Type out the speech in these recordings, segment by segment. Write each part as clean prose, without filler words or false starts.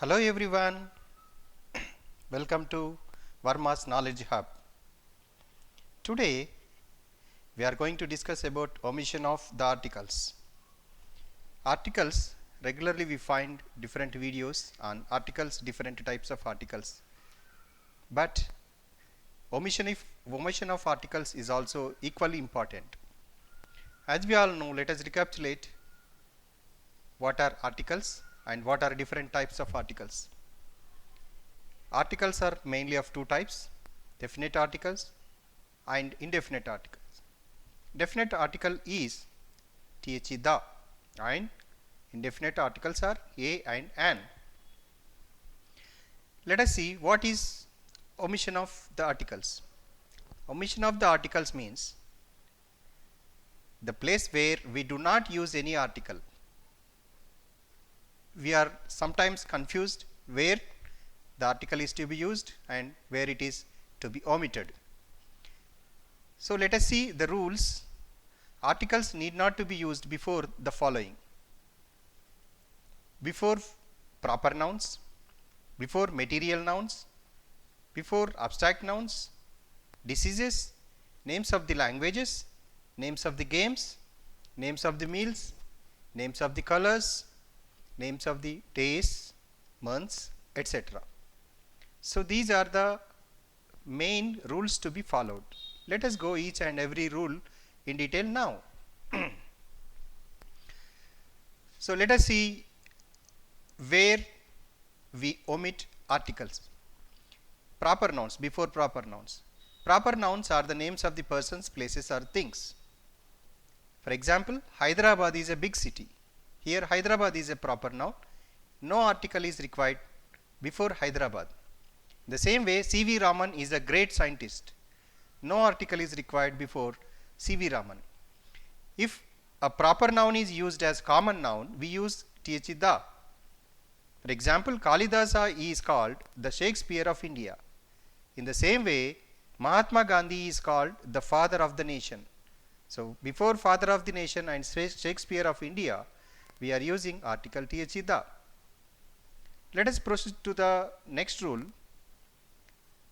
Hello everyone, welcome to Varma's Knowledge Hub. Today we are going to discuss about omission of the articles. Articles, regularly we find different videos on articles, different types of articles. But omission of articles is also equally important. As we all know, let us recapitulate what are articles and what are different types of articles. Articles are mainly of two types, definite articles and indefinite articles. Definite article is the and indefinite articles are a and an. Let us see what is omission of the articles. Omission of the articles means the place where we do not use any article. We are sometimes confused where the article is to be used and where it is to be omitted. So let us see the rules. Articles need not to be used before the following: before proper nouns, before material nouns, before abstract nouns, diseases, names of the languages, names of the games, names of the meals, names of the colors, names of the days, months, etc. So these are the main rules to be followed. Let us go each and every rule in detail now. So let us see where we omit articles. Proper nouns, before proper nouns. Proper nouns are the names of the persons, places or things. For example, Hyderabad is a big city. Here Hyderabad is a proper noun. No article is required before Hyderabad. The same way, C.V. Raman is a great scientist. No article is required before C.V. Raman. If a proper noun is used as common noun, we use the. For example, Kalidasa is called the Shakespeare of India. In the same way, Mahatma Gandhi is called the father of the nation. So before father of the nation and Shakespeare of India, we are using article the. Let us proceed to the next rule,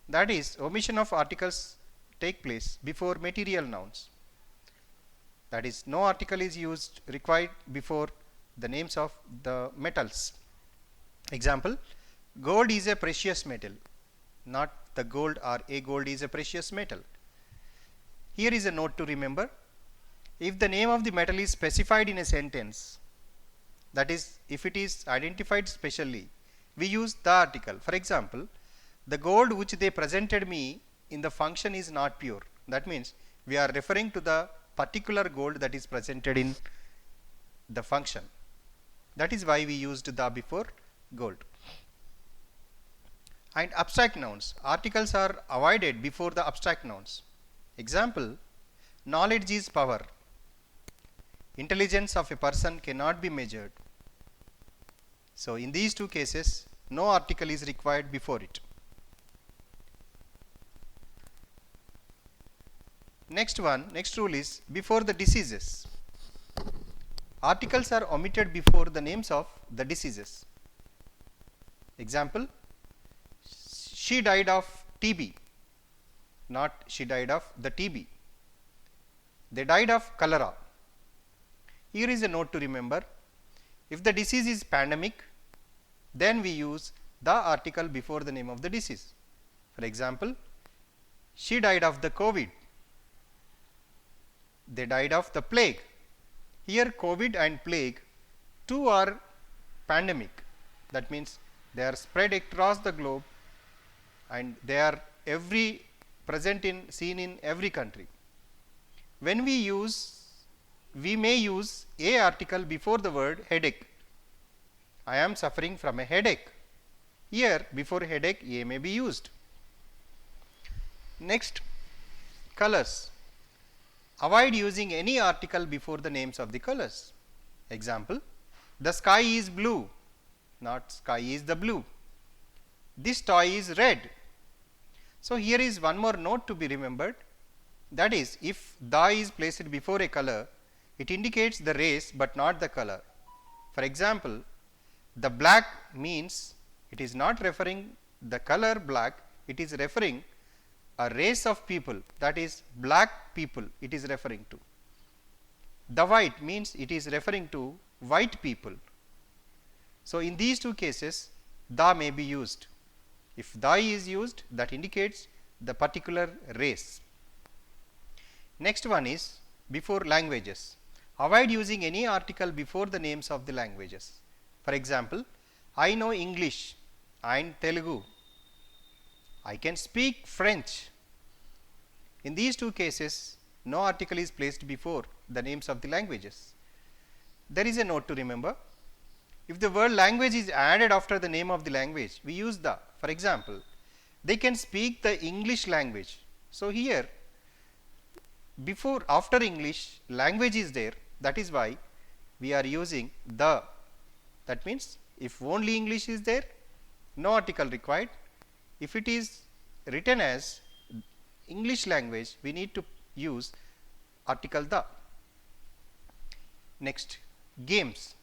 that is omission of articles take place before material nouns. That is, no article is used required before the names of the metals. Example, gold is a precious metal, not the gold or a gold is a precious metal. Here is a note to remember. If the name of the metal is specified in a sentence, that is, if it is identified specially, we use the article. For example, the gold which they presented me in the function is not pure. That means we are referring to the particular gold that is presented in the function. That is why we used the before gold. And abstract nouns. Articles are avoided before the abstract nouns. Example, knowledge is power. Intelligence of a person cannot be measured. So in these two cases, no article is required before it. Next rule is before the diseases. Articles are omitted before the names of the diseases. Example, she died of TB, not she died of the TB. They died of cholera. Here is a note to remember. If the disease is pandemic, then we use the article before the name of the disease. For example, she died of the COVID. They died of the plague. Here COVID and plague, two are pandemic. That means they are spread across the globe and they are seen in every country. When we may use a article before the word headache. I am suffering from a headache. Here before headache a may be used. Next, colors. Avoid using any article before the names of the colors. Example, the sky is blue, not sky is the blue. This toy is red. So here is one more note to be remembered. That is, if the is placed before a color, it indicates the race but not the color. For example, the black means It is not referring the color black, it is referring a race of people, that is black people it is referring to. The white means it is referring to white people. So, in these two cases the may be used. If the is used, that indicates the particular race. Next one is before languages. Avoid using any article before the names of the languages. For example, I know English and Telugu. I can speak French. In these two cases, no article is placed before the names of the languages. There is a note to remember. If the word language is added after the name of the language, we use the. For example, they can speak the English language. So, here before after English language is there, that is why we are using the. That means, if only English is there, no article required. If it is written as English language, we need to use article the. Next, games.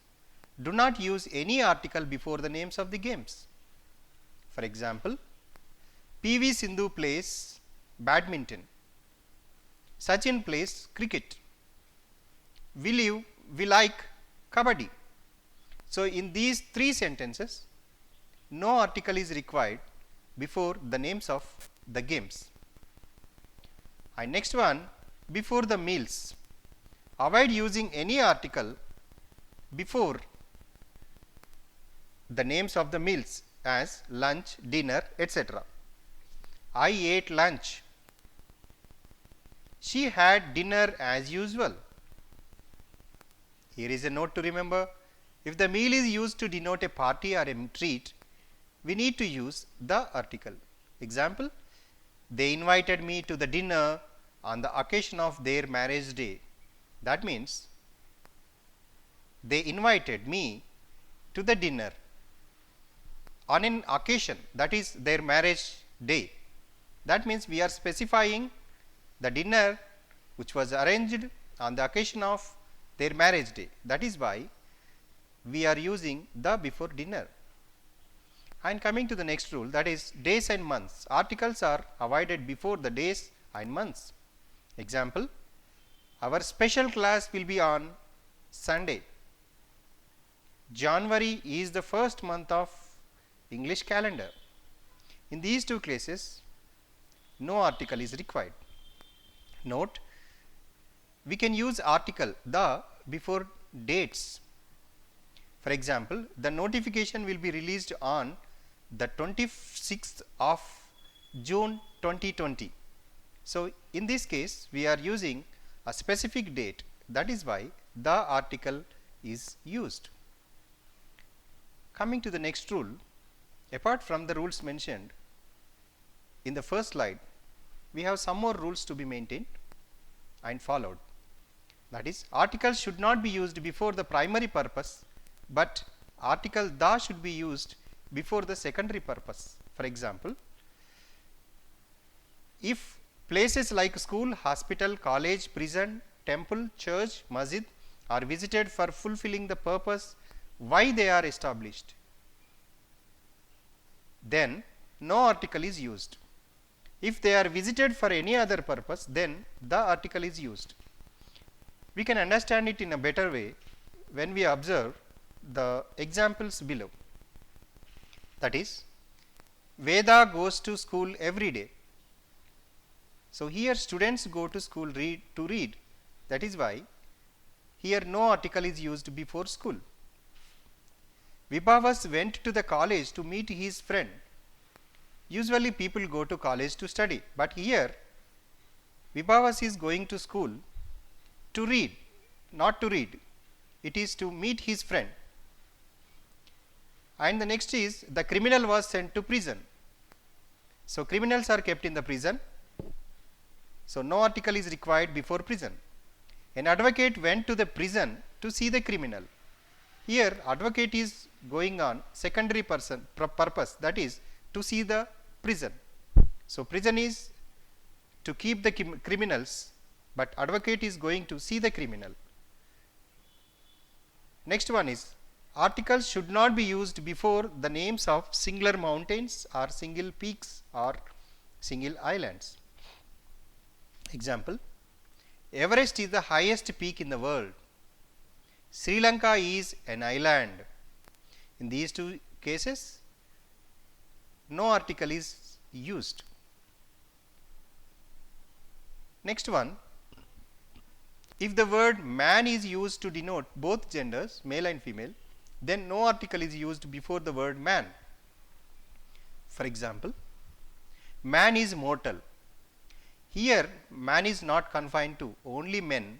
Do not use any article before the names of the games. For example, PV Sindhu plays badminton, Sachin plays cricket, we like kabaddi. So, in these three sentences, no article is required before the names of the games. And next one, before the meals. Avoid using any article before the names of the meals as lunch, dinner, etc. I ate lunch. She had dinner as usual. Here is a note to remember. If the meal is used to denote a party or a treat, we need to use the article. Example, they invited me to the dinner on the occasion of their marriage day. That means, they invited me to the dinner on an occasion, that is their marriage day. That means, we are specifying the dinner which was arranged on the occasion of their marriage day. That is why we are using the before dinner. And coming to the next rule, that is days and months. Articles are avoided before the days and months. Example, our special class will be on Sunday. January is the first month of English calendar. In these two cases, no article is required. Note, we can use article the before dates. For example, the notification will be released on the 26th of June 2020. So, in this case, we are using a specific date. That is why the article is used. Coming to the next rule, apart from the rules mentioned in the first slide, we have some more rules to be maintained and followed. That is, articles should not be used before the primary purpose, but article the should be used before the secondary purpose. For example, if places like school, hospital, college, prison, temple, church, masjid are visited for fulfilling the purpose why they are established, then no article is used. If they are visited for any other purpose, then the article is used. We can understand it in a better way when we observe the examples below. That is, Veda goes to school every day. So, here students go to school to read. That is why here no article is used before school. Vibhavas went to the college to meet his friend. Usually people go to college to study, but here Vibhavas is going to school to read, not to read. It is to meet his friend. And the next is the criminal was sent to prison. So, criminals are kept in the prison. So, no article is required before prison. An advocate went to the prison to see the criminal. Here advocate is going on secondary purpose, that is to see the prison. So, prison is to keep the criminals, but advocate is going to see the criminal. Next one is articles should not be used before the names of singular mountains or single peaks or single islands. Example, Everest is the highest peak in the world. Sri Lanka is an island. In these two cases, no article is used. Next one, if the word man is used to denote both genders, male and female, then no article is used before the word man. For example, man is mortal. Here, man is not confined to only men,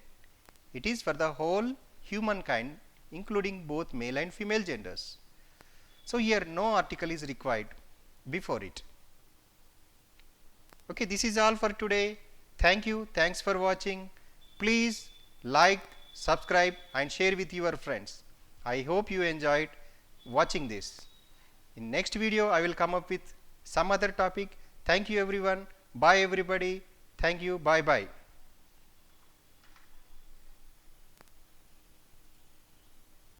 it is for the whole humankind, including both male and female genders. So, here no article is required before it. Okay, this is all for today. Thank you. Thanks for watching. Please like, subscribe and share with your friends. I hope you enjoyed watching this. In next video, I will come up with some other topic. Thank you everyone. Bye everybody. Thank you. Bye bye.